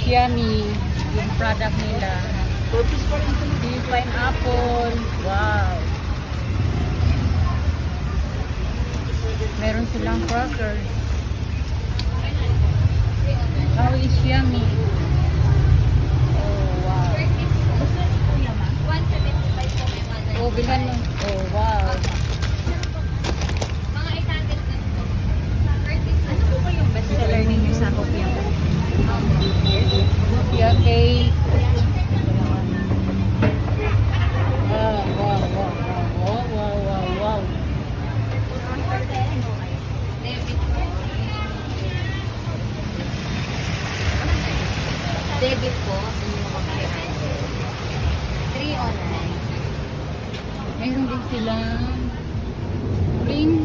yummy yung product nila. Yung pineapple. Wow. Meron silang crackers. How is yummy. Oh, wow. Oh, bilhan mo. Oh, wow. Ano po ba yung best seller ninyo sa Kopya? Kopya cake. Wow, wow, wow, wow, wow, wow, wow. Debit po, hindi mo makakailan. 3 online. Meron din silang ring